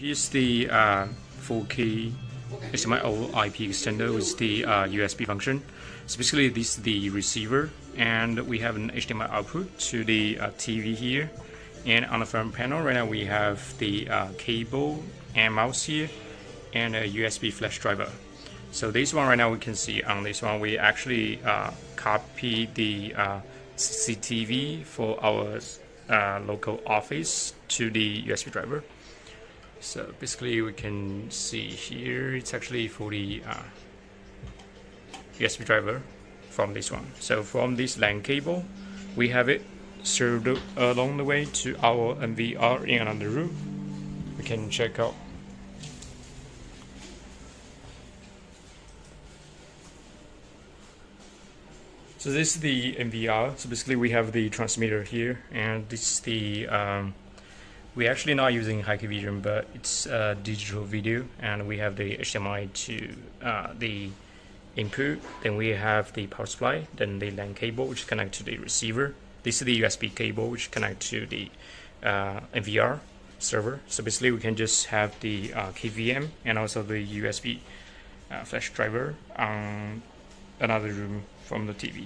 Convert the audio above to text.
Here's the 4K HDMI IP extender with the USB function. So basically this is the receiver, and we have an HDMI output to the TV here. And on the front panel right now we have the cable and mouse here, and a USB flash driver. So this one right now we can see on this one we actually copy the CCTV for our local office to the USB driver. So basically we can see here it's actually for the USB driver from this one. So from this LAN cable we have it served along the way to our NVR in another room. We can check out. So this is the NVR. So basically we have the transmitter here, and this is the we're actually not using high KVM, but it's digital video, and we have the HDMI to the input. Then we have the power supply, then the LAN cable which connect to the receiver. This is the USB cable which connect to the NVR server. So basically we can just have the KVM and also the USB flash driver on another room from the TV.